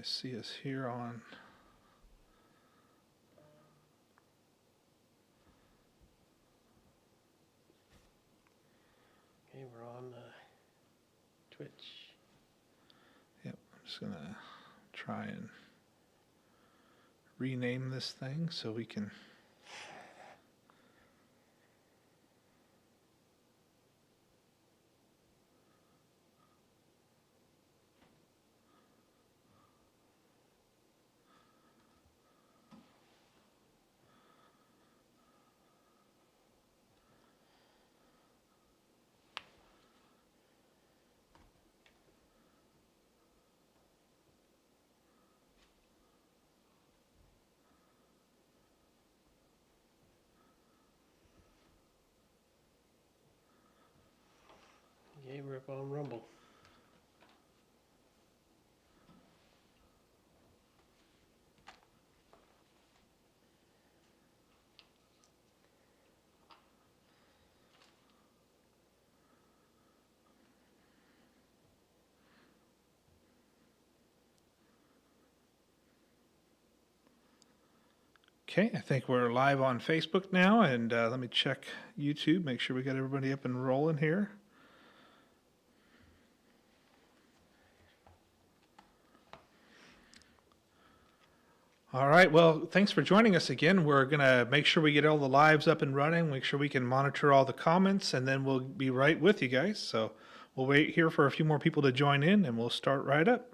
I see us here on. Okay, we're on Twitch. Yep, I'm just going to try and rename this thing so we can. Okay, we're up on Rumble. Okay, I think we're live on Facebook now, and let me check YouTube, make sure we got everybody up and rolling here. All right, well, thanks for joining us again. We're going to make sure we get all the lives up and running, make sure we can monitor all the comments, and then we'll be right with you guys. So we'll wait here for a few more people to join in, and we'll start right up.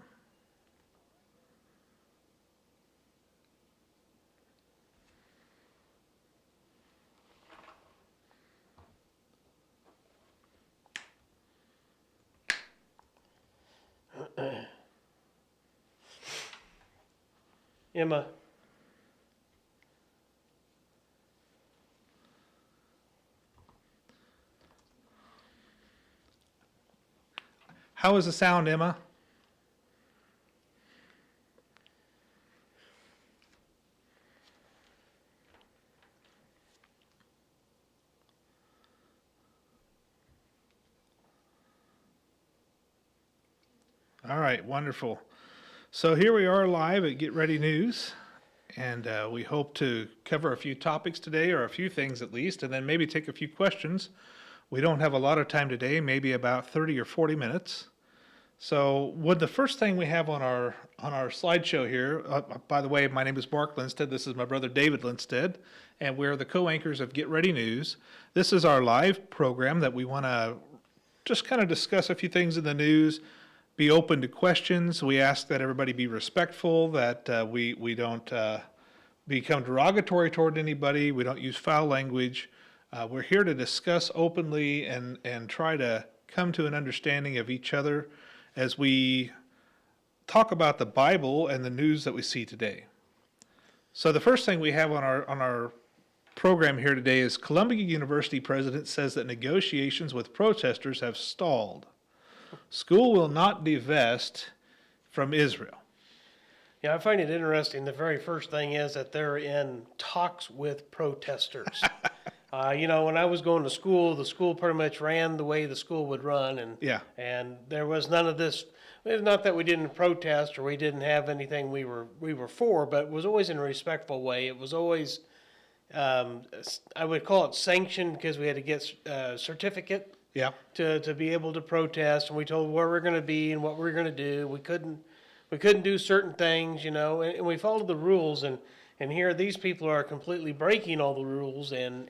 Emma. How is the sound, Emma? All right, wonderful. So here we are live at Get Ready News, and we hope to cover a few topics today, or a few things at least, and then maybe take a few questions. We don't have a lot of time today, maybe about 30 or 40 minutes. So the first thing we have on our slideshow here, by the way, my name is Mark Lindstead, this is my brother David Lindstead, and we're the co-anchors of Get Ready News. This is our live program that we want to just kind of discuss a few things in the news, be open to questions. We ask that everybody be respectful, that we don't become derogatory toward anybody. We don't use foul language. We're here to discuss openly and try to come to an understanding of each other as we talk about the Bible and the news that we see today. So the first thing we have on our program here today is Columbia University president says that negotiations with protesters have stalled. School will not divest from Israel. Yeah, I find it interesting. The very first thing is that they're in talks with protesters. When I was going to school, the school pretty much ran the way the school would run, and there was none of this. It's not that we didn't protest or we didn't have anything we were for, but it was always in a respectful way. It was always, I would call it sanctioned, because we had to get a certificate. Yeah. To be able to protest, and we told where we're going to be and what we're going to do. We couldn't do certain things, and we followed the rules. And here these people are completely breaking all the rules, and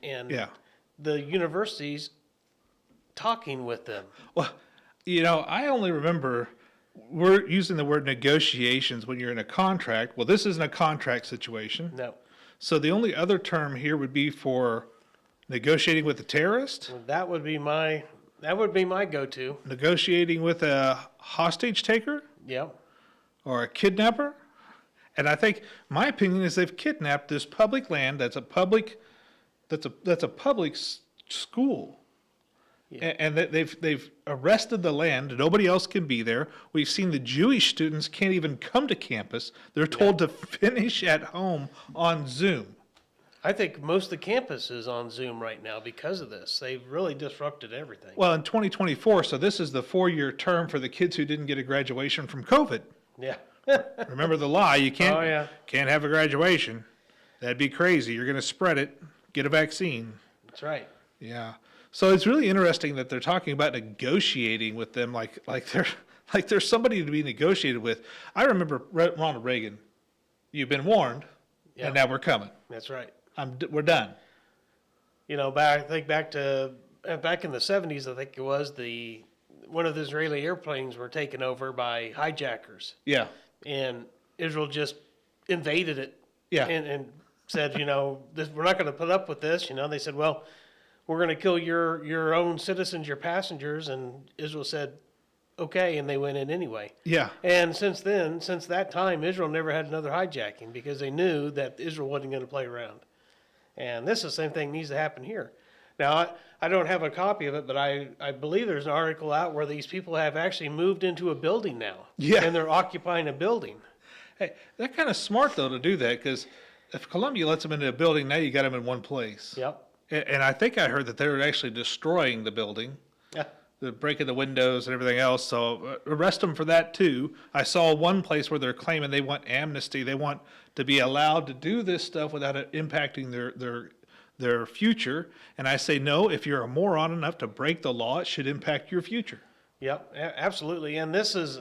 the universities talking with them. Well, I only remember we're using the word negotiations when you're in a contract. Well, this isn't a contract situation. No. So the only other term here would be for negotiating with a terrorist? That would be my go-to. Negotiating with a hostage taker? Yep. Or a kidnapper? And I think my opinion is they've kidnapped this public land that's a public school. Yeah. And they've arrested the land. Nobody else can be there. We've seen the Jewish students can't even come to campus. They're told to finish at home on Zoom. I think most of the campus is on Zoom right now because of this. They've really disrupted everything. Well, in 2024, so this is the 4-year term for the kids who didn't get a graduation from COVID. Yeah. Remember the lie, you can't, Oh, yeah. can't have a graduation. That'd be crazy. You're going to spread it, get a vaccine. That's right. Yeah. So it's really interesting that they're talking about negotiating with them like they're somebody to be negotiated with. I remember Ronald Reagan. You've been warned, Yeah. and now we're coming. That's right. We're done. You know, back in the 70s, I think it was, one of the Israeli airplanes were taken over by hijackers, Yeah. and Israel just invaded it. Yeah. And said, we're not going to put up with this. They said, well, we're going to kill your own citizens, your passengers, and Israel said, okay, and they went in anyway. Yeah. And since that time, Israel never had another hijacking because they knew that Israel wasn't going to play around. And this is the same thing needs to happen here. Now, I don't have a copy of it, but I believe there's an article out where these people have actually moved into a building now. Yeah. And they're occupying a building. Hey, that's kind of smart though to do that, because if Colombia lets them into a building, now you got them in one place. Yep. And I think I heard that they were actually destroying the building. Yeah. They're breaking the windows and everything else, so arrest them for that too. I saw one place where they're claiming they want amnesty. They want to be allowed to do this stuff without it impacting their future. And I say, no, if you're a moron enough to break the law, it should impact your future. Yep, absolutely. And this is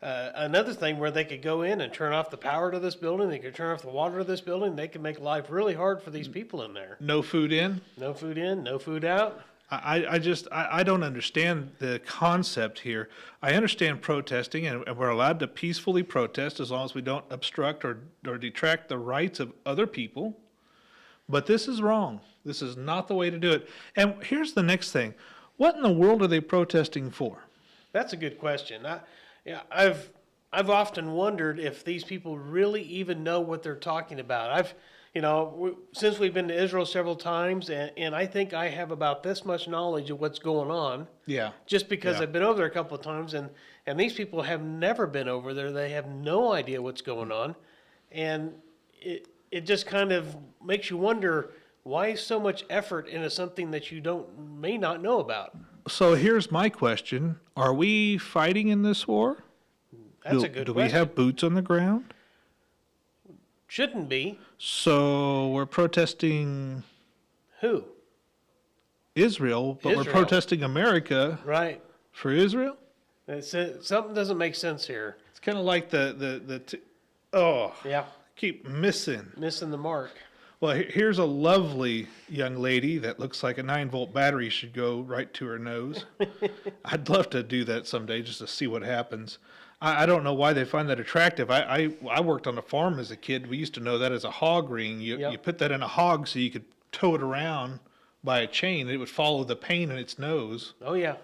another thing where they could go in and turn off the power to this building. They could turn off the water to this building. They could make life really hard for these people in there. No food in. No food in, no food out. I don't understand the concept here. I understand protesting, and we're allowed to peacefully protest as long as we don't obstruct or detract the rights of other people. But this is wrong. This is not the way to do it. And here's the next thing. What in the world are they protesting for? That's a good question. I've often wondered if these people really even know what they're talking about. Since we've been to Israel several times, and I think I have about this much knowledge of what's going on. Yeah. Just because Yeah. I've been over there a couple of times, and these people have never been over there. They have no idea what's going on, and it just kind of makes you wonder why so much effort into something that you may not know about. So here's my question. Are we fighting in this war? That's a good Do question. we have boots on the ground? Shouldn't be. So we're protesting Who? Israel, but we're Israel. protesting America Right. for Israel? Something doesn't make sense here. It's kind of like Yeah. keep missing. Missing the mark. Well, here's a lovely young lady that looks like a 9-volt battery should go right to her nose. I'd love to do that someday just to see what happens. I don't know why they find that attractive. I worked on a farm as a kid. We used to know that as a hog ring. Yep. You put that in a hog so you could tow it around by a chain. It would follow the pain in its nose. Oh, yeah.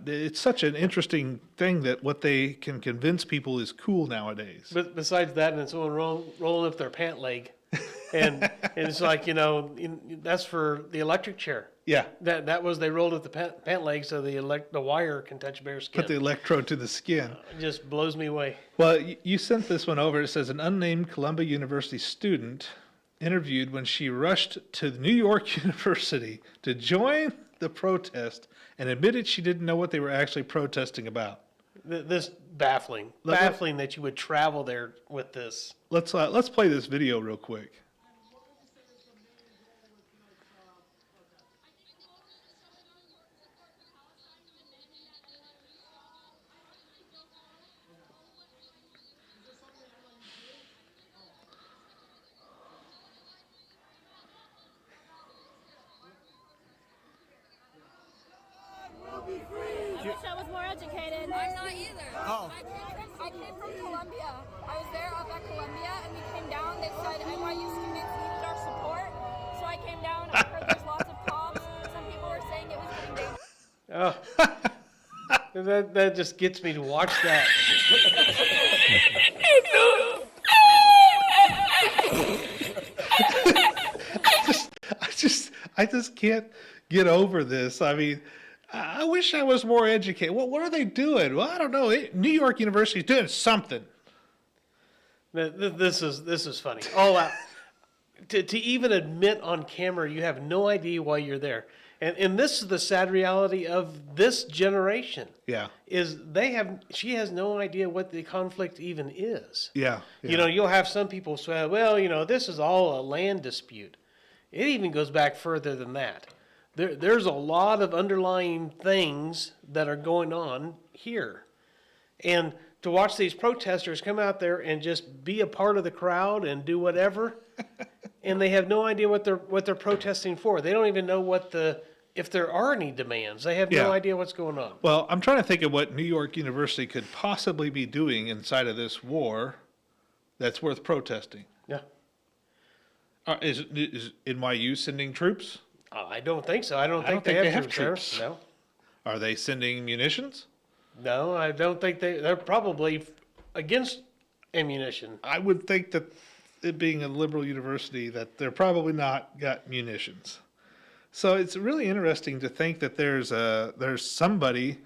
It's such an interesting thing that what they can convince people is cool nowadays. But besides that, and then someone rolling up their pant leg. And it's like, that's for the electric chair. Yeah. That was, they rolled up the pant leg so the wire can touch bare skin. Put the electrode to the skin. It just blows me away. Well, you sent this one over. It says an unnamed Columbia University student interviewed when she rushed to New York University to join the protest and admitted she didn't know what they were actually protesting about. This baffling. Baffling that you would travel there with this. Let's play this video real quick. I wish I was more educated. I'm not either. Oh. I came from Columbia. I was there up at Columbia, and we came down. They said NYU students needed our support, so I came down. I heard there's lots of cops. Some people were saying it was getting dangerous. Oh. That just gets me to watch that. I just can't get over this. I mean, I wish I was more educated. What are they doing? Well, I don't know. New York University is doing something. This is funny. All out. To even admit on camera you have no idea why you're there. And this is the sad reality of this generation. Yeah. Is she has no idea what the conflict even is. Yeah. You know, you'll have some people say, well, this is all a land dispute. It even goes back further than that. There's a lot of underlying things that are going on here. And to watch these protesters come out there and just be a part of the crowd and do whatever, and they have no idea what they're protesting for. They don't even know if there are any demands. They have Yeah. no idea what's going on. Well, I'm trying to think of what New York University could possibly be doing inside of this war that's worth protesting. Yeah. Is NYU sending troops? I don't think so. I don't think think they they have have troops. troops. There. No. Are they sending munitions? No, I don't think they're probably against ammunition. I would think that it being a liberal university, that they're probably not got munitions. So it's really interesting to think that there's somebody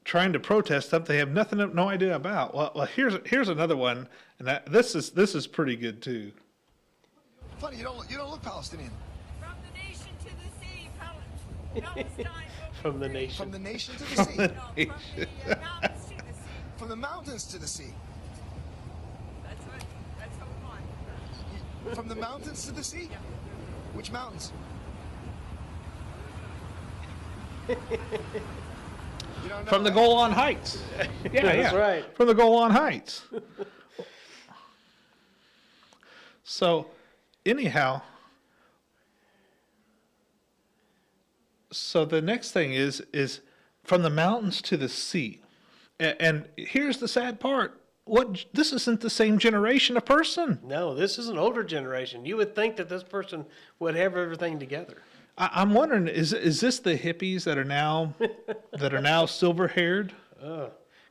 trying to protest something they have no idea about. Well, here's another one, and this is pretty good too. Funny, you don't look Palestinian. From the nation to the sea, Palestine. From the nation. From the nation to the sea. No, from the mountains to the sea. From the mountains to the sea. That's what we want. From the mountains to the sea? Which mountains? You don't know From the that? Golan Heights. Yeah, That's yeah. right. From the Golan Heights. So, anyhow, so the next thing is from the mountains to the sea. And here's the sad part. This isn't the same generation of person. No, this is an older generation. You would think that this person would have everything together. I'm wondering, is this the hippies that are now silver haired?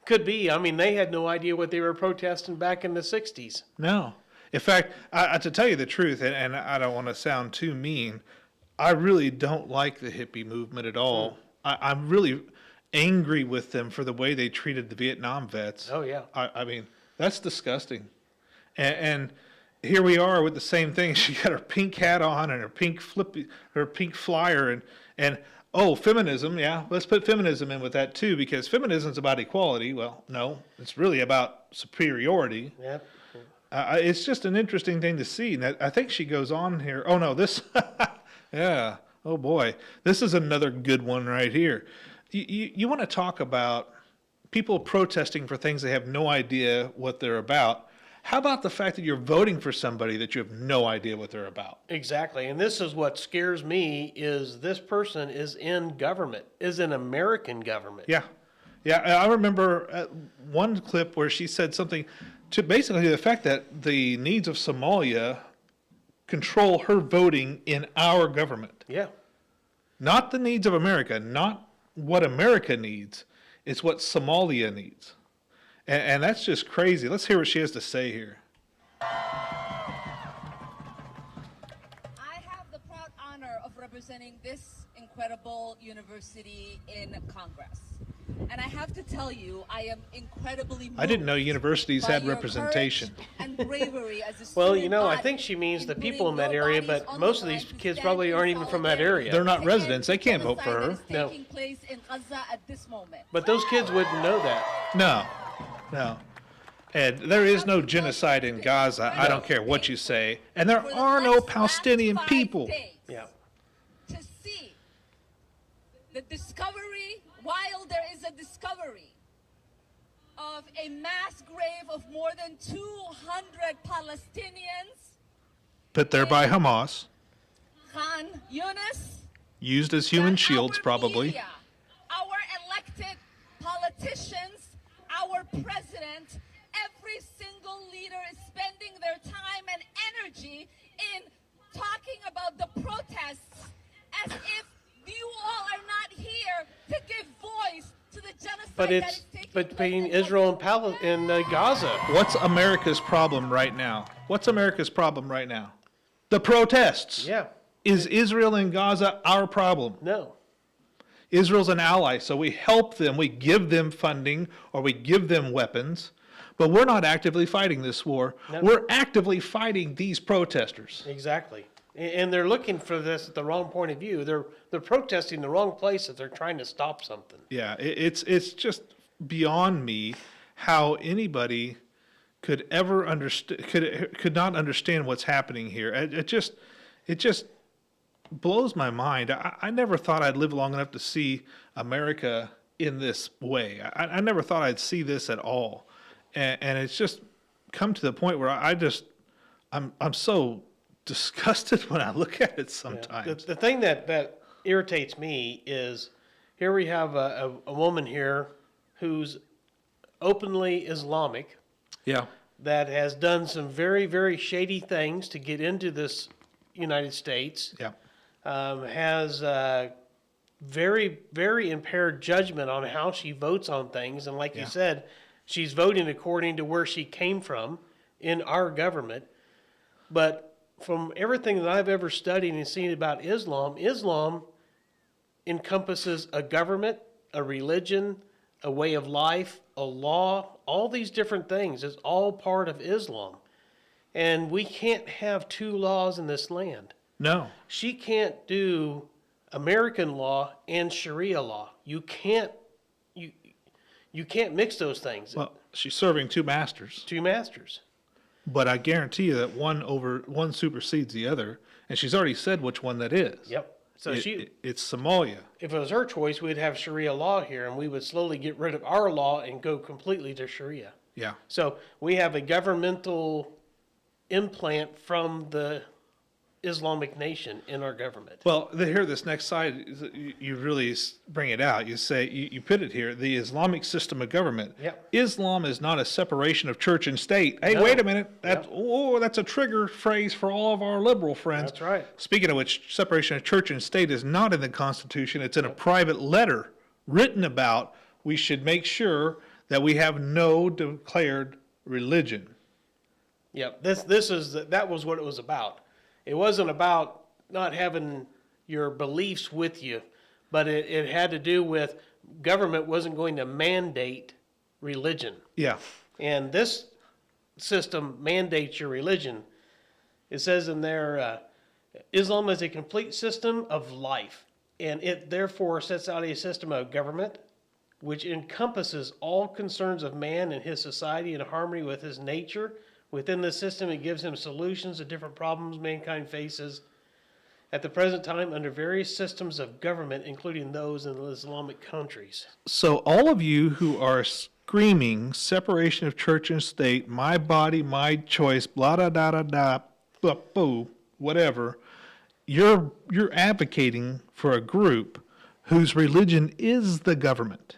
Could be. I mean, they had no idea what they were protesting back in the 60s. No. In fact, to tell you the truth, and I don't want to sound too mean, I really don't like the hippie movement at all. I'm really angry with them for the way they treated the Vietnam vets. Oh, yeah. I mean, that's disgusting. And here we are with the same thing. She got her pink hat on and her pink flyer and oh, feminism. Yeah, let's put feminism in with that too, because feminism is about equality. Well, no, it's really about superiority. Yep. It's just an interesting thing to see. And I think she goes on here. Oh no, this, yeah. Oh boy, this is another good one right here. You want to talk about people protesting for things they have no idea what they're about. How about the fact that you're voting for somebody that you have no idea what they're about? Exactly. And this is what scares me is this person is in government, is in American government. Yeah. Yeah, I remember one clip where she said something to basically the fact that the needs of Somalia control her voting in our government. Yeah. Not the needs of America, not what America needs. It's what Somalia needs. And that's just crazy. Let's hear what she has to say here. I have the proud honor of representing this incredible university in Congress. And I have to tell you, I am incredibly moved I didn't know universities by had your representation. courage and bravery as a Well, student I body think she means the in people in putting that your area, bodies but on most the of these line to kids stand probably in aren't even from that area. They're not against residents. They can't vote for her. genocide that is taking place in Gaza at this moment. But those kids wouldn't know that. No. And there is no genocide in Gaza. I don't care what you say. And there For the are no last Palestinian 5 people. days, Yeah. to see the discovery, while there is a discovery of a mass grave of more than 200 Palestinians, Put there by Hamas, Khan Yunis, used as human that shields our probably. media, our elected politicians, our president, every single leader is spending their time and energy in talking about the protests as if you all are not here to give voice to the genocide But that it's is taking between place in Israel Gaza. and Gaza. What's America's problem right now? What's America's problem right now? The protests. Yeah. Is Israel and Gaza our problem? No. Israel's an ally, so we help them, we give them funding, or we give them weapons, but we're not actively fighting this war. No. We're actively fighting these protesters. Exactly. And they're looking for this at the wrong point of view. They're protesting the wrong place if they're trying to stop something. Yeah, it's just beyond me how anybody could ever understand could not understand what's happening here. It just blows my mind. I never thought I'd live long enough to see America in this way. I never thought I'd see this at all, and it's just come to the point where I'm so disgusted when I look at it sometimes. The thing that irritates me is here we have a woman here who's openly Islamic Yeah, that has done some very, very shady things to get into this United States, yeah, has very, very impaired judgment on how she votes on things. And like you Yeah. said, she's voting according to where she came from in our government. But from everything that I've ever studied and seen about Islam, Islam encompasses a government, a religion, a way of life, a law, all these different things is all part of Islam. And we can't have two laws in this land. no, She can't do American law and Sharia law. You can't mix those things. well, she's serving two masters, Two masters. but I guarantee you that one supersedes the other, and she's already said which one that is. Yep. So It's Somalia. if it was her choice, we'd have Sharia law here, and we would slowly get rid of our law and go completely to Sharia. Yeah. So we have a governmental implant from the Islamic nation in our government. Well, here, this next slide, you really bring it out. You say, you put it here, the Islamic system of government. Yep. Islam is not a separation of church and state. Hey, No. wait a minute. Yep. That's a trigger phrase for all of our liberal friends. That's right. Speaking of which, separation of church and state is not in the Constitution. It's in a private letter written about we should make sure that we have no declared religion. Yep. That was what it was about. It wasn't about not having your beliefs with you, but it had to do with government wasn't going to mandate religion. Yeah. And this system mandates your religion. It says in there, Islam is a complete system of life, and it therefore sets out a system of government which encompasses all concerns of man and his society in harmony with his nature. Within the system, it gives him solutions to different problems mankind faces at the present time under various systems of government, including those in the Islamic countries. So all of you who are screaming separation of church and state, my body, my choice, blah da da da da, blah, boo, whatever, you're advocating for a group whose religion is the government.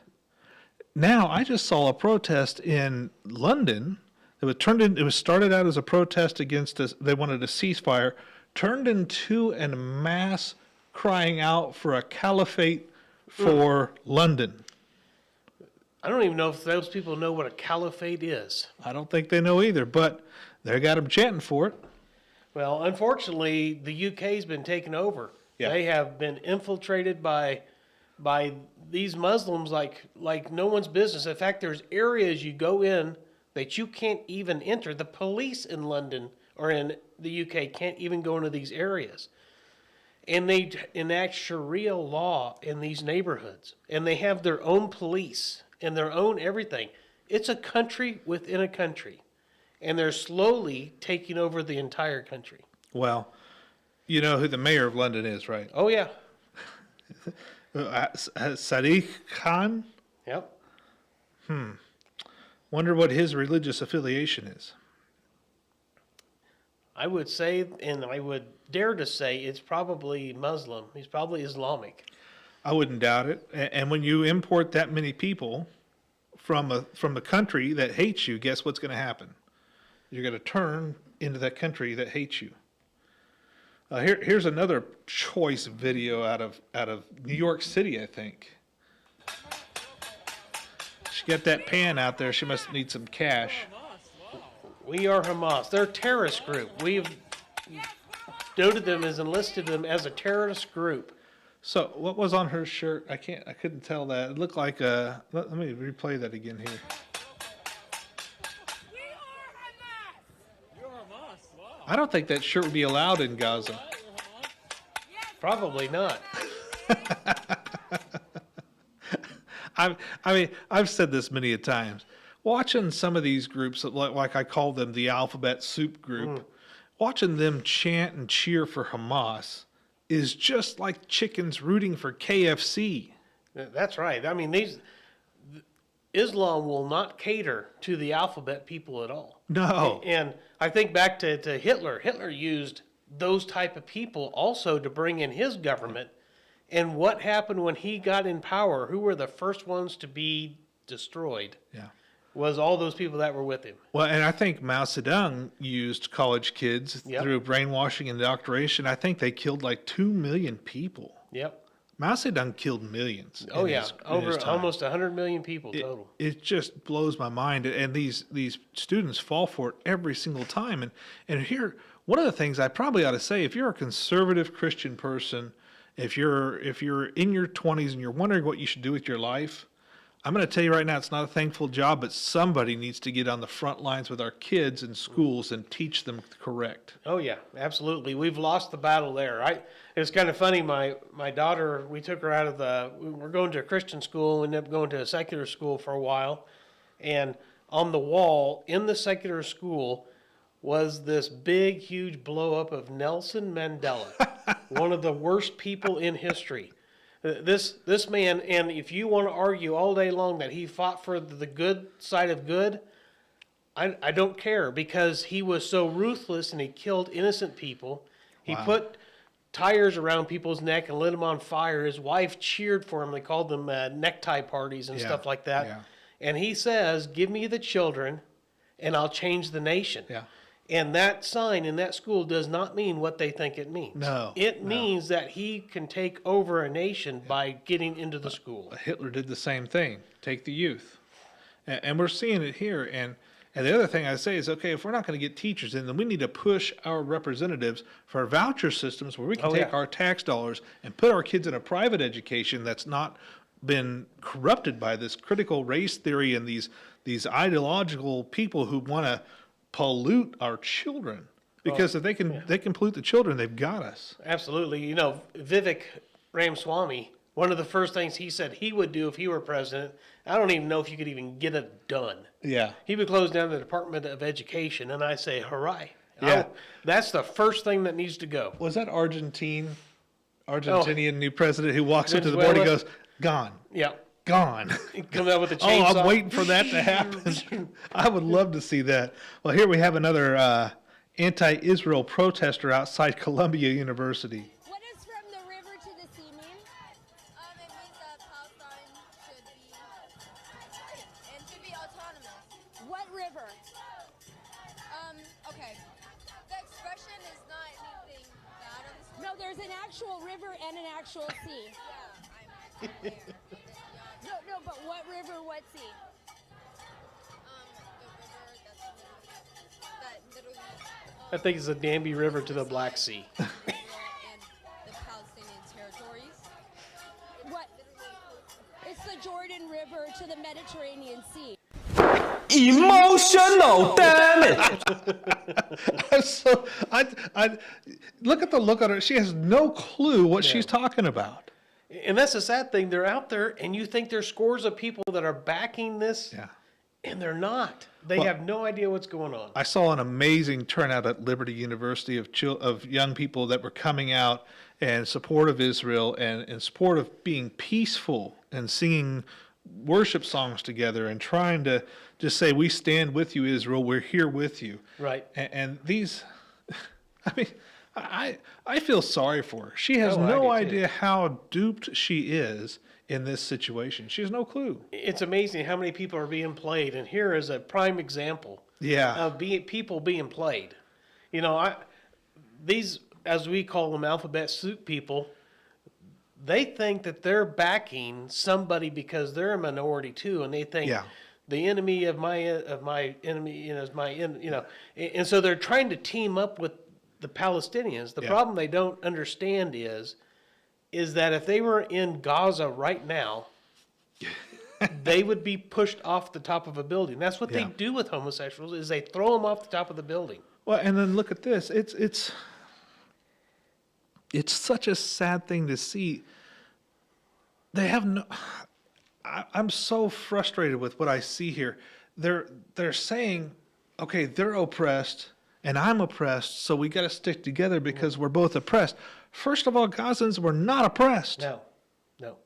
Now, I just saw a protest in London. It was started out as a protest against us. They wanted a ceasefire, turned into a mass crying out for a caliphate for London. I don't even know if those people know what a caliphate is. I don't think they know either, but they got them chanting for it. Well, unfortunately, the UK's been taken over. Yeah. They have been infiltrated by these Muslims like no one's business. In fact, there's areas you go in that you can't even enter. The police in London or in the UK can't even go into these areas. And they enact Sharia law in these neighborhoods. And they have their own police and their own everything. It's a country within a country. And they're slowly taking over the entire country. Well, you know who the mayor of London is, right? Oh, yeah. Sadiq Khan? Yep. Wonder what his religious affiliation is. I would say, and I would dare to say, it's probably Muslim. He's probably Islamic. I wouldn't doubt it. And when you import that many people from a country that hates you, guess what's going to happen? You're going to turn into that country that hates you. Here's another choice video out of New York City, I think. She got that pan out there. She must need some cash. We are Hamas. They're a terrorist group. We've noted them as enlisted them as a terrorist group. So what was on her shirt? I couldn't tell that. It looked like a. Let me replay that again here. We are Hamas. I don't think that shirt would be allowed in Gaza. Probably not. I've said this many a times. Watching some of these groups, like I call them the alphabet soup group, watching them chant and cheer for Hamas is just like chickens rooting for KFC. That's right. I mean, Islam will not cater to the alphabet people at all. No. And I think back to Hitler. Hitler used those type of people also to bring in his government. And what happened when he got in power? Who were the first ones to be destroyed? Yeah. Was all those people that were with him. Well, and I think Mao Zedong used college kids Yep. through brainwashing and indoctrination. I think they killed like 2 million people. Yep. Mao Zedong killed millions. Oh in yeah, his- in over his time. almost 100 million people total. It just blows my mind, and these students fall for it every single time. And here, one of the things I probably ought to say, if you're a conservative Christian person, if you're in your 20s and you're wondering what you should do with your life, I'm going to tell you right now, it's not a thankful job, but somebody needs to get on the front lines with our kids in schools and teach them correct. Oh yeah, absolutely. We've lost the battle there. It's kind of funny. My daughter, we took her out of we're going to a Christian school. We ended up going to a secular school for a while, and on the wall in the secular school was this big, huge blow up of Nelson Mandela, one of the worst people in history. This man, and if you want to argue all day long that he fought for the good side of good, I don't care, because he was so ruthless and he killed innocent people. He put tires around people's neck and lit them on fire. His wife cheered for him. They called them necktie parties and Yeah, stuff like that. yeah. And he says, "Give me the children and I'll change the nation." Yeah. And that sign in that school does not mean what they think it means. No, It no. means that he can take over a nation by getting into the school. Hitler did the same thing. Take the youth, and we're seeing it here. And the other thing I say is, okay, if we're not going to get teachers in, then we need to push our representatives for voucher systems where we can Oh, take yeah. our tax dollars and put our kids in a private education that's not been corrupted by this critical race theory and these ideological people who want to pollute our children. Because if they can pollute the children, they've got us. Absolutely. You know, Vivek Ramaswamy, one of the first things he said he would do if he were president, I don't even know if you could even get it done. Yeah. He would close down the Department of Education, and I say, hooray. Yeah. That's the first thing that needs to go. Was that Argentinian new president who walks up to the board and Venezuela? goes, gone, Yeah. gone. He comes out with a Oh, chainsaw. I'm waiting for that to happen. I would love to see that. Well, here we have another anti-Israel protester outside Columbia University. What does from the river to the sea mean? It means that Palestine should be autonomous. What river? Okay. The expression is not anything bad on this. No, there's an actual river and an actual sea. Yeah, I'm there. No, but what river, what sea? The river that literally I think it's the Danby River to the Black Sea. Israel and the Palestinian territories. What? It's the Jordan River to the Mediterranean Sea. Emotional damage. So I look at the look on her. She has no clue what she's talking about. And that's the sad thing. They're out there, and you think there's scores of people that are backing this, Yeah. and they're not. They Well, have no idea what's going on. I saw an amazing turnout at Liberty University of young people that were coming out in support of Israel and in support of being peaceful and singing worship songs together and trying to just say, we stand with you, Israel, we're here with you. Right. And these, I mean, I feel sorry for her. She has Oh, I do no too. idea how duped she is in this situation. She has no clue. It's amazing how many people are being played, and here is a prime example Yeah. of people being played. You know, these, as we call them, alphabet soup people, they think that they're backing somebody because they're a minority too, and they think Yeah. the enemy of my enemy, is and so they're trying to team up with the Palestinians. The Yeah. problem they don't understand is that if they were in Gaza right now, they would be pushed off the top of a building. That's what they Yeah. do with homosexuals, is they throw them off the top of the building. Well, and then look at this. it's such a sad thing to see. They have no. I'm so frustrated with what I see here. They're saying, okay, they're oppressed and I'm oppressed, so we got to stick together because we're both oppressed. First of all, Gazans were not oppressed. No, no.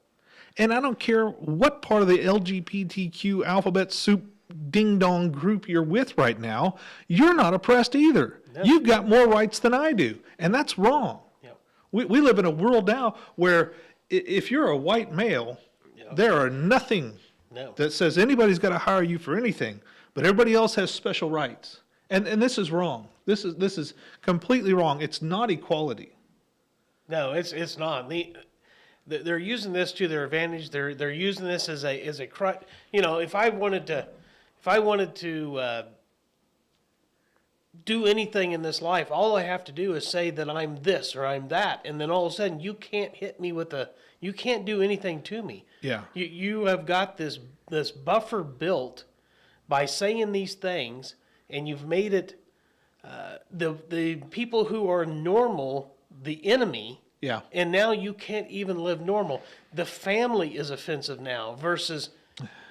And I don't care what part of the LGBTQ alphabet soup ding dong group you're with right now, you're not oppressed either. No. You've got more rights than I do, and that's wrong. Yeah. We live in a world now where if you're a white male, there are nothing No. that says anybody's got to hire you for anything, but everybody else has special rights. And this is wrong. This is completely wrong. It's not equality. No, it's not. They're using this to their advantage. They're using this as a crutch. You know, if I wanted to do anything in this life, all I have to do is say that I'm this or I'm that, and then all of a sudden you can't hit me with you can't do anything to me. Yeah. You have got this buffer built by saying these things, and you've made it the people who are normal the enemy. Yeah. And now you can't even live normal. The family is offensive now versus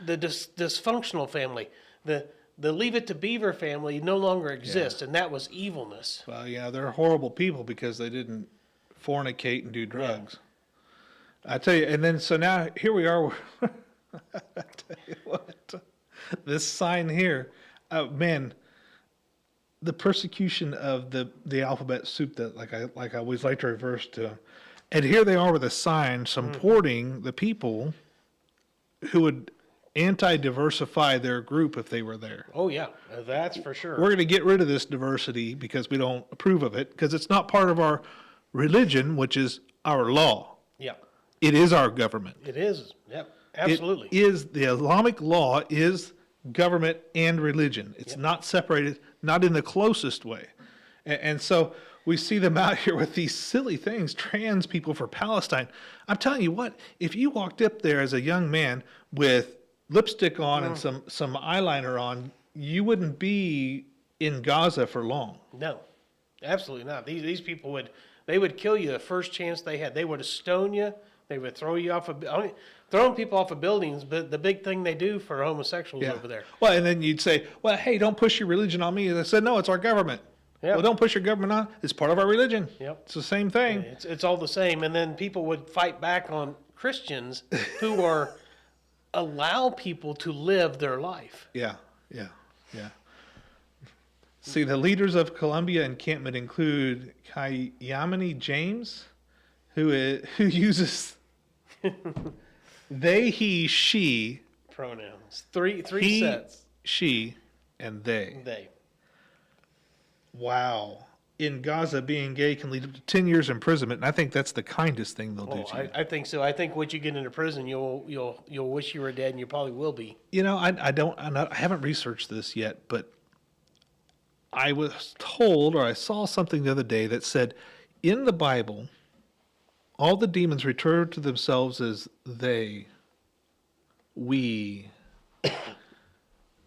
the dysfunctional family. The Leave It to Beaver family no longer exists, and that was evilness. Well, yeah, they're horrible people because they didn't fornicate and do drugs. I tell you, and then so now here we are. I tell you what, this sign here, man, the persecution of the alphabet soup that like I always like to reverse to, and here they are with a sign supporting the people who would anti-diversify their group if they were there. Oh yeah, that's for sure. We're going to get rid of this diversity because we don't approve of it because it's not part of our religion, which is our law. Yeah, It is our government. it is. Yep, absolutely. It is the Islamic law is government and religion. It's not separated, not in the closest way. And so we see them out here with these silly things, trans people for Palestine. I'm telling you what, if you walked up there as a young man with lipstick on and some eyeliner on, you wouldn't be in Gaza for long. No, absolutely not. These people would kill you the first chance they had. They would stone you. They would throw you off throwing people off of buildings, but the big thing they do for homosexuals over there. Well, and then you'd say, well, hey, don't push your religion on me. And I said, no, it's our government. Yeah. Well, don't push your government on. It's part of our religion. Yep. It's the same thing. It's all the same. And then people would fight back on Christians who are allow people to live their life. Yeah. See, the leaders of Columbia encampment include Kayamini James, who uses they, he, she, Pronouns. Three he, sets. she, and they. They. Wow. In Gaza, being gay can lead up to 10 years imprisonment, and I think that's the kindest thing they'll do Oh, to you. I think so. I think once you get into prison, you'll wish you were dead, and you probably will be. You know, I haven't researched this yet, but I was told, or I saw something the other day that said, in the Bible, all the demons refer to themselves as they, we,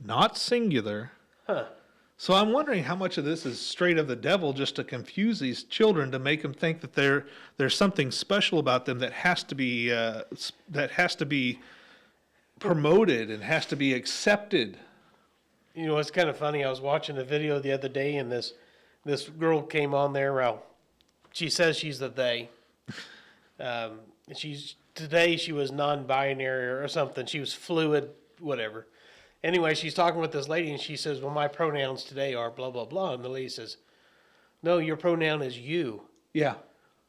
not singular. Huh. So I'm wondering how much of this is straight of the devil just to confuse these children to make them think that there's something special about them that has to be promoted and has to be accepted. You know, it's kind of funny. I was watching a video the other day, and this girl came on there. Well, she says she's the they. Today she was non-binary or something. She was fluid, whatever. Anyway, she's talking with this lady, and she says, well, my pronouns today are blah, blah, blah. And the lady says, no, your pronoun is you. Yeah.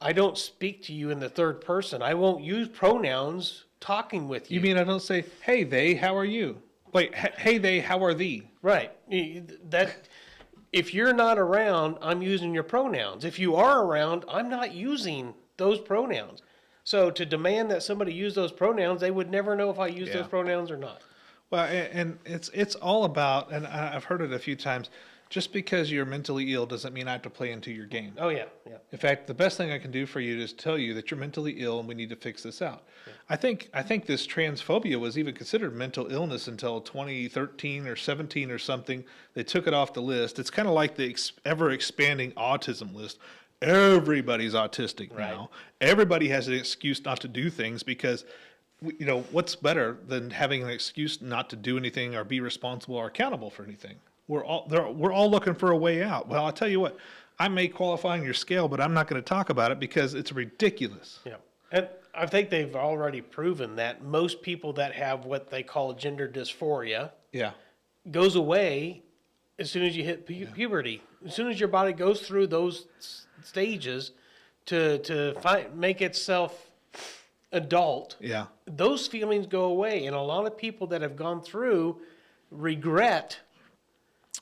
I don't speak to you in the third person. I won't use pronouns talking with you. You mean I don't say, hey, they, how are you? Wait, hey, they, how are thee? Right. That if you're not around, I'm using your pronouns. If you are around, I'm not using those pronouns. So to demand that somebody use those pronouns, they would never know if I use those pronouns or not. Well, and it's all about, and I've heard it a few times, just because you're mentally ill doesn't mean I have to play into your game. Oh, yeah, yeah. In fact, the best thing I can do for you is tell you that you're mentally ill and we need to fix this out. Yeah. I think this transphobia was even considered mental illness until 2013 or 17 or something. They took it off the list. It's kind of like the ever expanding autism list. everybody's autistic Right. now. Everybody has an excuse not to do things because, you know, what's better than having an excuse not to do anything or be responsible or accountable for anything? We're all looking for a way out. Well, I'll tell you what, I may qualify on your scale, but I'm not going to talk about it because it's ridiculous. Yeah. And I think they've already proven that most people that have what they call gender dysphoria Yeah. goes away as soon as you hit puberty. As soon as your body goes through those stages to make itself adult, Yeah. those feelings go away. And a lot of people that have gone through regret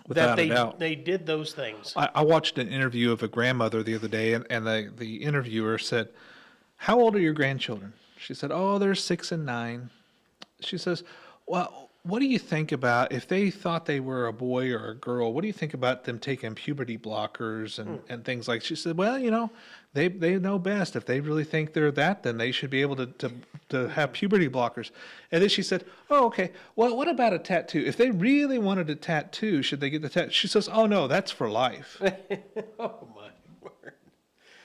Without that a doubt. they did those things. I watched an interview of a grandmother the other day, and the interviewer said, "How old are your grandchildren?" She said, "Oh, they're 6 and 9." She says, "Well, what do you think about if they thought they were a boy or a girl? What do you think about them taking puberty blockers and things like?" She said, "Well, you know, they know best. If they really think they're that, then they should be able to have puberty blockers." And then she said, "Oh, okay. Well, what about a tattoo? If they really wanted a tattoo, should they get the tattoo?" She says, "Oh no, that's for life." Oh my word.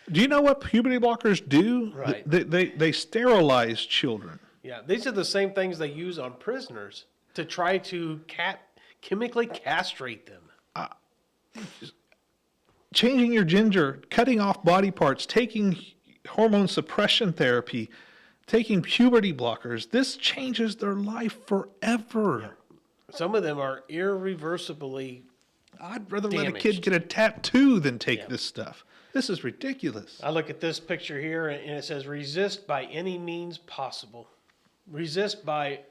Do you know what puberty blockers do? Right. They sterilize children. Yeah, these are the same things they use on prisoners to try to chemically castrate them. Changing your gender, cutting off body parts, taking hormone suppression therapy, taking puberty blockers. This changes their life forever. Some of them are irreversibly. I'd rather let a Damaged. kid get a tattoo than take Yeah. this stuff. This is ridiculous. I look at this picture here and it says resist by any means possible. Resist by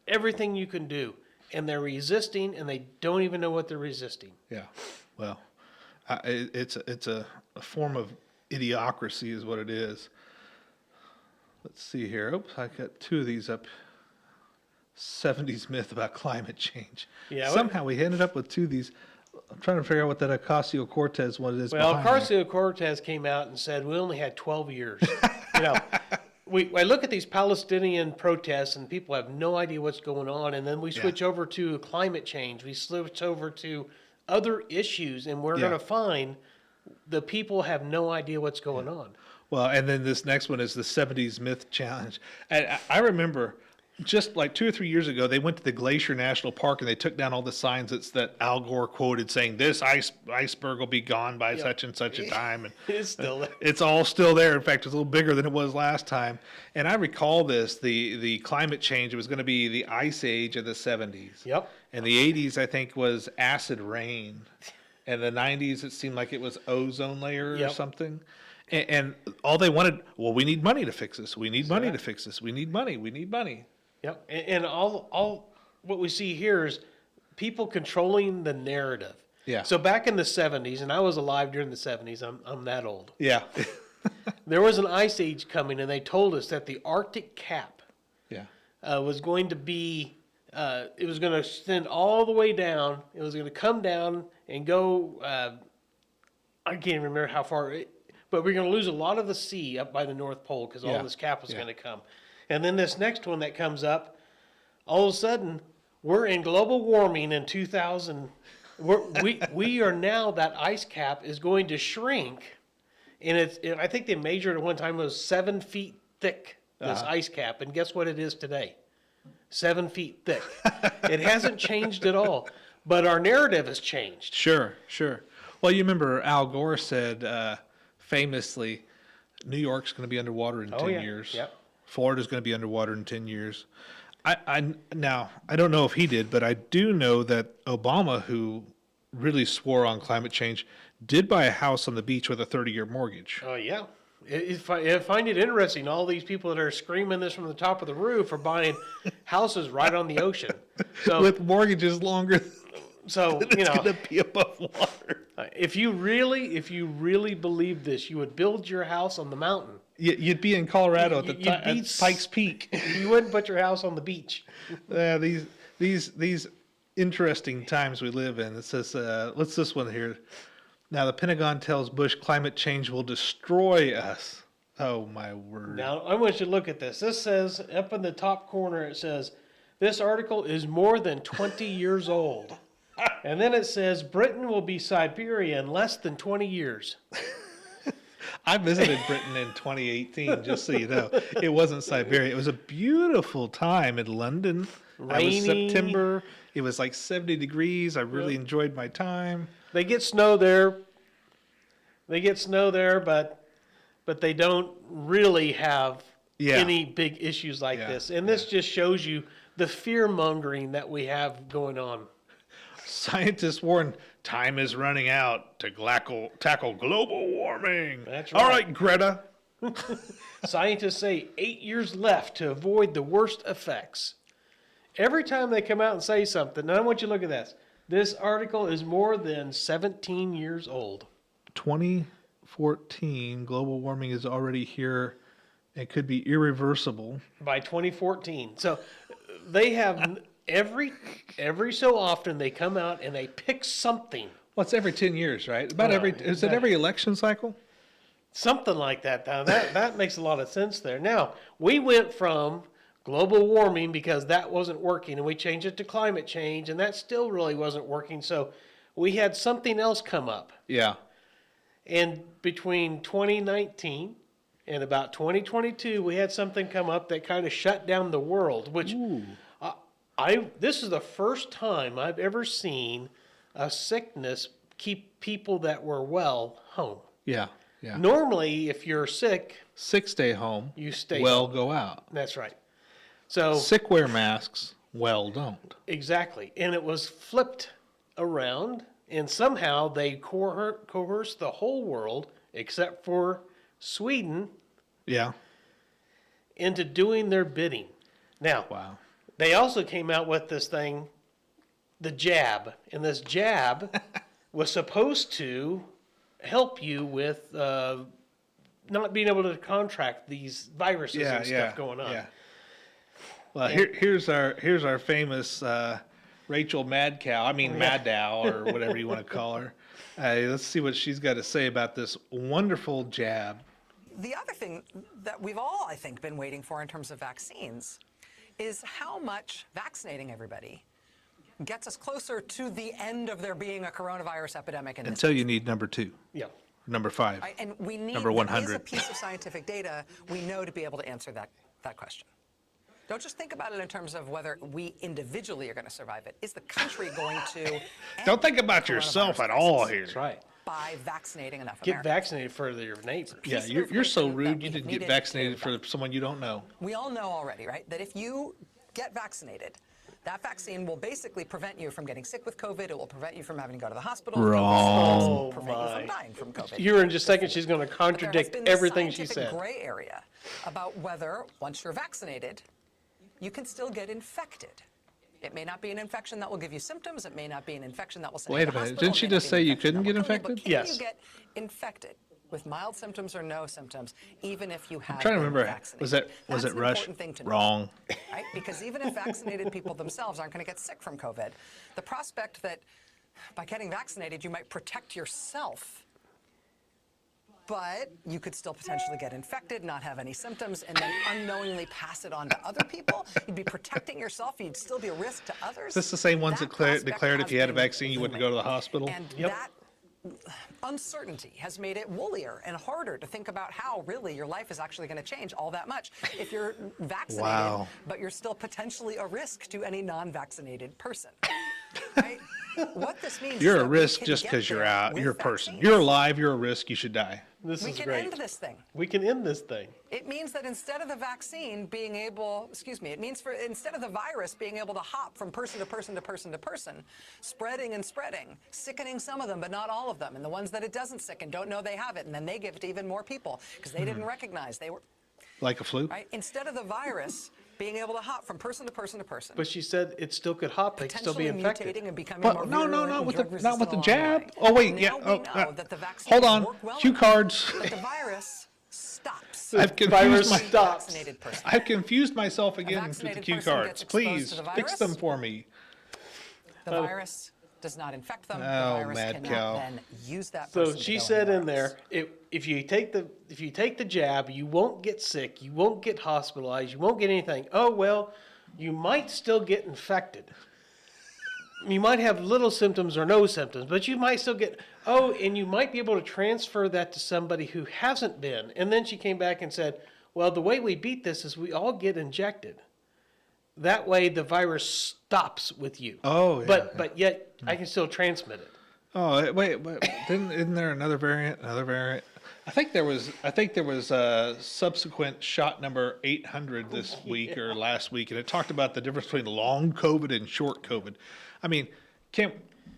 everything you can do. And they're resisting and they don't even know what they're resisting. Yeah. Well, it's a form of idiocracy is what it is. Let's see here. Oops, I got two of these up. 70s myth about climate change. Yeah, what- Somehow we ended up with two of these. I'm trying to figure out what that Ocasio-Cortez one is. Well, behind there. Ocasio-Cortez came out and said we only had 12 years. You know, I look at these Palestinian protests and people have no idea what's going on, and then we switch over to climate change. We switch over to other issues, and we're Yeah. going to find the people have no idea what's going on. Well, and then this next one is the 70s myth challenge. And I remember just like 2 or 3 years ago, they went to the Glacier National Park and they took down all the signs that Al Gore quoted saying, "This iceberg will be gone by such and such a time." And It's still there. it's all still there. In fact, it's a little bigger than it was last time. And I recall this, the climate change, it was going to be the ice age of the 70s. Yep. And the 80s, I think, was acid rain. And the 90s, it seemed like it was ozone layer or Yep. something. And all they wanted, well, we need money to fix this. We need money to fix this. We need money. We need money. Yep. And all what we see here is people controlling the narrative. Yeah. So back in the 70s, and I was alive during the 70s, I'm that old. Yeah. There was an ice age coming, and they told us that the Arctic cap Yeah. was going to be, it was going to extend all the way down. It was going to come down and go, I can't remember how far, but we're going to lose a lot of the sea up by the North Pole because all Yeah. this cap was Yeah. going to come. And then this next one that comes up, all of a sudden, we're in global warming in 2000. We are now, that ice cap is going to shrink. And I think they measured at one time it was 7 feet thick, this ice cap. And guess what it is today? 7 feet thick. It hasn't changed at all. But our narrative has changed. Sure, sure. Well, you remember Al Gore said famously, New York's going to be underwater in 10 yeah. years. Yep. Florida's going to be underwater in 10 years. Now, I don't know if he did, but I do know that Obama, who really swore on climate change, did buy a house on the beach with a 30-year mortgage. Oh, yeah. I find it interesting. All these people that are screaming this from the top of the roof are buying houses right on the ocean. So, With mortgages longer than you it's know, going to be above water. if you really believe this, you would build your house on the mountain. You'd be in Colorado at You'd at be Pikes Peak. You wouldn't put your house on the beach. These interesting times we live in. It says, what's this one here? Now the Pentagon tells Bush climate change will destroy us. Oh my word. Now, I want you to look at this. This says, up in the top corner, it says, this article is more than 20 years old. And then it says, Britain will be Siberia in less than 20 years. I visited Britain in 2018, just so you know. It wasn't Siberia. It was a beautiful time in London. It was Rainy. September. It was like 70 degrees. I really enjoyed my time. They get snow there. But they don't really have Yeah. any big issues like Yeah, this. And this just shows you the fear mongering that we have going on. Scientists warn time is running out to tackle global warming. That's All right. right, Greta. Scientists say 8 years left to avoid the worst effects. Every time they come out and say something, now I want you to look at this. This article is more than 17 years old. 2014, global warming is already here and could be irreversible. By 2014. So they have every so often they come out and they pick something. Well, it's every 10 years, right? About No, every, is it every election cycle? Something like that. Now that makes a lot of sense there. Now, we went from global warming because that wasn't working, and we changed it to climate change, and that still really wasn't working. So we had something else come up. Yeah. And between 2019 and about 2022, we had something come up that kind of shut down the world, which this is the first time I've ever seen a sickness keep people that were well home. Yeah. Yeah. Normally, if you're sick, 6 stay home. you stay Well, home. go out. That's right. So Sick wear masks. Well, don't. exactly. And it was flipped around, and somehow they coerced the whole world, except for Sweden, Yeah. into doing their bidding. Now, Wow. they also came out with this thing, the jab. And this jab was supposed to help you with not being able to contract these viruses and stuff going on. Yeah. Well, here's our famous Rachel Madcow. I mean Maddow, or whatever you want to call her. Let's see what she's got to say about this wonderful jab. The other thing that we've all, I think, been waiting for in terms of vaccines is how much vaccinating everybody gets us closer to the end of there being a coronavirus epidemic in this Until you need number 2, Yeah. number 5. country. And we need Number there is 100. a piece of scientific data we know to be able to answer that question. Don't just think about it in terms of whether we individually are going to survive it. Is the country going to Don't think end about the yourself coronavirus at all crisis here. That's right. by vaccinating enough Get Americans? vaccinated for your neighbor. Yeah, piece of you're so information that rude. You we didn't get needed vaccinated to- for someone you don't know. We all know already, right, that if you get vaccinated, that vaccine will basically prevent you from getting sick with COVID. It will prevent you from having to go to the hospital. It will Wrong. prevent you my. from dying from COVID. Here in just a second, she's going to But there has contradict been this everything she scientific said. gray area about whether, once you're vaccinated, you can still get infected. It may not be an infection that will give you symptoms. It may not be an infection that will send Wait you a to the minute. hospital. Didn't she It may not just be an say you infection couldn't that get will kill you, but infected? can Yes. you get infected with mild symptoms or no symptoms, even if you have I'm trying to been remember. vaccinated? Was That's it an Rush? important thing to know. Wrong. Right? Because even if vaccinated people themselves aren't going to get sick from COVID, the prospect that by getting vaccinated you might protect yourself, but you could still potentially get infected, not have any symptoms, and then unknowingly pass it on to other people. You'd be protecting yourself. You'd still be a risk to others. Is this the same ones that prospect declared if has you had a been vaccine, you wouldn't go to the hospital? And Yep. that uncertainty has made it woolier and harder to think about how really your life is actually going to change all that much if you're vaccinated, Wow. but you're still potentially a risk to any non-vaccinated person. Right? What this means You're is a that we risk can just get because you're there out. with You're a person. vaccines. You're alive. You're a risk. You should die. This We is can great. end this thing. We can end this thing. It means that instead of the vaccine being able, instead of the virus being able to hop from person to person to person to person, spreading and spreading, sickening some of them, but not all of them, and the ones that it doesn't sicken don't know they have it, and then they give it to even more people because they didn't recognize they were, Like a flu? right? Instead of the virus being able to hop from person to person to person, But she said it still could hop. They could still be potentially infected. mutating and becoming more But no, virulent not and with the drug-resistant jab. along the way. Oh wait, Now yeah. we Oh, know that the vaccine hold can on. work well Cue enough, cards. but the virus stops. I've confused virus my. stops. Vaccinated person. I've confused myself again with the vaccinated cue person cards. gets exposed Please to the fix virus? them for me. The virus does not infect them. Oh, The virus mad cannot cow. then use that So person to she go said in anywhere there, else. if you take the jab, you won't get sick, you won't get hospitalized, you won't get anything. Oh well, you might still get infected. you might have little symptoms or no symptoms, but you might still get, and you might be able to transfer that to somebody who hasn't been. And then she came back and said, well, the way we beat this is we all get injected. That way the virus stops with you. Oh, yeah. But yet I can still transmit it. Oh, wait, isn't there another variant? I think there was a subsequent shot number 800 this week or last week, and it talked about the difference between long COVID and short COVID. I mean,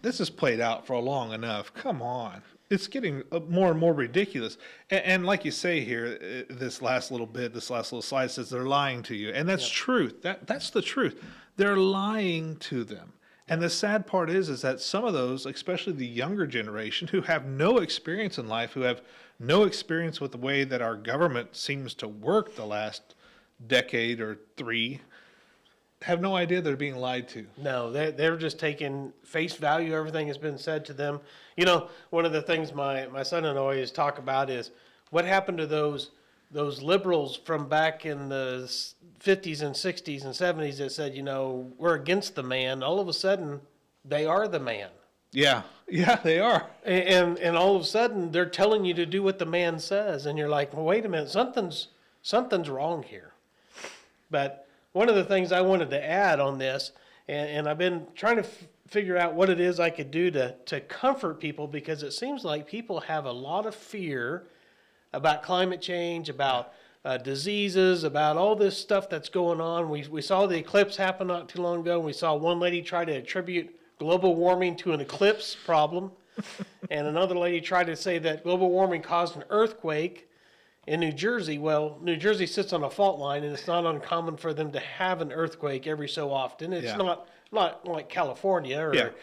this has played out for long enough. Come on. It's getting more and more ridiculous. And like you say here, this last little slide says they're lying to you. And that's truth. That's the truth. They're lying to them. And the sad part is that some of those, especially the younger generation who have no experience in life, who have no experience with the way that our government seems to work the last decade or three, have no idea they're being lied to. No, they're just taking face value everything has been said to them. You know, one of the things my son and I always talk about is what happened to those liberals from back in the 50s and 60s and 70s that said, you know, we're against the man. All of a sudden, they are the man. Yeah, they are. And all of a sudden, they're telling you to do what the man says. And you're like, well, wait a minute, something's wrong here. But one of the things I wanted to add on this, and I've been trying to figure out what it is I could do to comfort people, because it seems like people have a lot of fear about climate change, about diseases, about all this stuff that's going on. We saw the eclipse happen not too long ago, and we saw one lady try to attribute global warming to an eclipse problem, and another lady tried to say that global warming caused an earthquake in New Jersey. Well, New Jersey sits on a fault line, and it's not uncommon for them to have an earthquake every so often. It's not like California or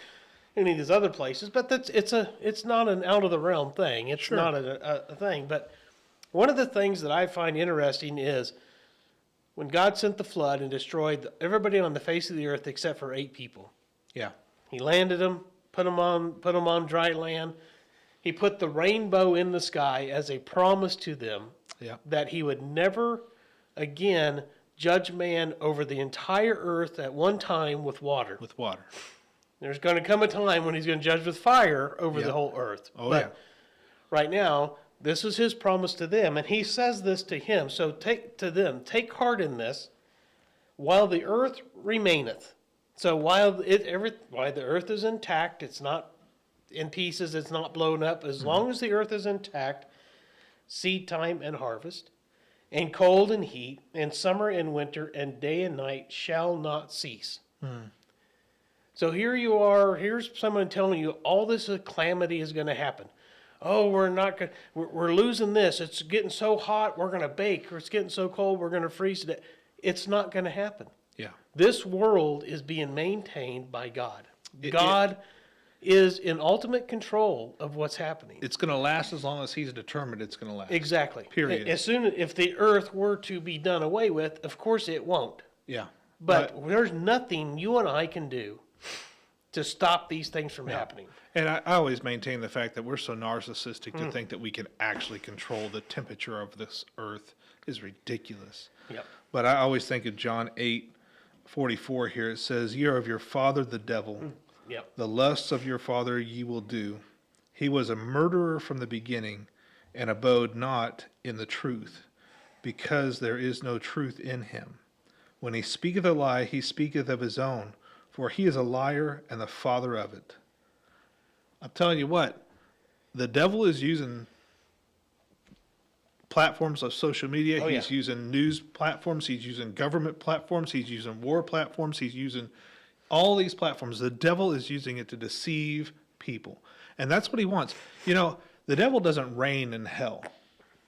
any of these other places, but it's not an out of the realm thing. It's not a thing. But one of the things that I find interesting is when God sent the flood and destroyed everybody on the face of the earth except for 8 people. Yeah. He landed them, put them on dry land. He put the rainbow in the sky as a promise to them that he would never again judge man over the entire earth at one time with water. There's going to come a time when he's going to judge with fire over the whole earth. But right now, this is his promise to them, and he says this to him. So take heart in this while the earth remaineth. So while the earth is intact, it's not in pieces, it's not blown up. As long as the earth is intact, seed time and harvest, and cold and heat, and summer and winter, and day and night shall not cease. So here you are, here's someone telling you all this calamity is going to happen. Oh, we're losing this. It's getting so hot, we're going to bake. Or it's getting so cold, we're going to freeze to death. It's not going to happen. Yeah. This world is being maintained by God. God is in ultimate control of what's happening. It's going to last as long as he's determined it's going to last. Exactly. Period. If the earth were to be done away with, of course it won't. Yeah. But there's nothing you and I can do to stop these things from happening. And I always maintain the fact that we're so narcissistic to think that we can actually control the temperature of this earth is ridiculous. Yep. But I always think of John 8:44 here. It says, "Ye are of your father the devil. Yep. The lusts of your father ye will do. He was a murderer from the beginning, and abode not in the truth, because there is no truth in him. When he speaketh a lie, he speaketh of his own, for he is a liar and the father of it." I'm telling you what, the devil is using platforms of social media. He's using news platforms. He's using government platforms. He's using war platforms. He's using all these platforms. The devil is using it to deceive people. And that's what he wants. You know, the devil doesn't reign in hell.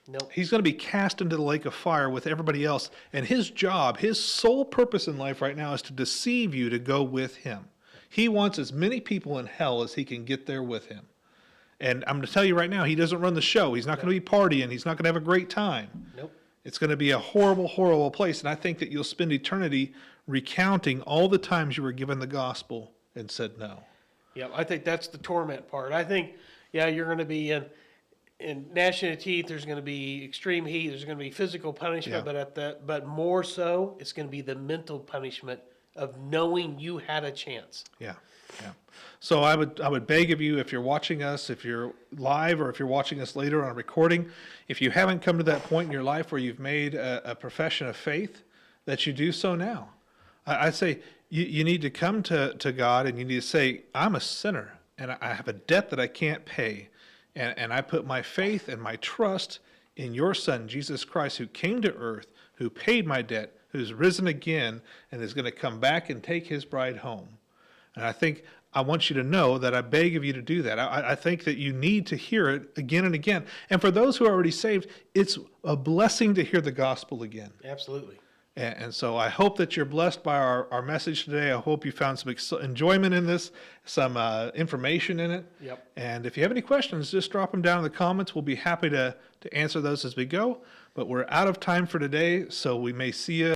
Nope. He's going to be cast into the lake of fire with everybody else. And his job, his sole purpose in life right now is to deceive you to go with him. He wants as many people in hell as he can get there with him. And I'm going to tell you right now, he doesn't run the show. He's not going to be partying. He's not going to have a great time. Nope. It's going to be a horrible, horrible place. And I think that you'll spend eternity recounting all the times you were given the gospel and said no. Yeah, I think that's the torment part. I think, you're going to be in gnashing of teeth. There's going to be extreme heat. There's going to be physical punishment, but more so, it's going to be the mental punishment of knowing you had a chance. Yeah, yeah. So I would beg of you, if you're watching us, if you're live or if you're watching us later on a recording, if you haven't come to that point in your life where you've made a profession of faith, that you do so now. I'd say you need to come to God and you need to say, I'm a sinner and I have a debt that I can't pay. And I put my faith and my trust in your Son, Jesus Christ, who came to earth, who paid my debt, who's risen again, and is going to come back and take his bride home. And I want you to know that I beg of you to do that. I think that you need to hear it again and again. And for those who are already saved, it's a blessing to hear the gospel again. Absolutely. And so I hope that you're blessed by our message today. I hope you found some enjoyment in this, some information in it. Yep. And if you have any questions, just drop them down in the comments. We'll be happy to answer those as we go. But we're out of time for today, so we may see you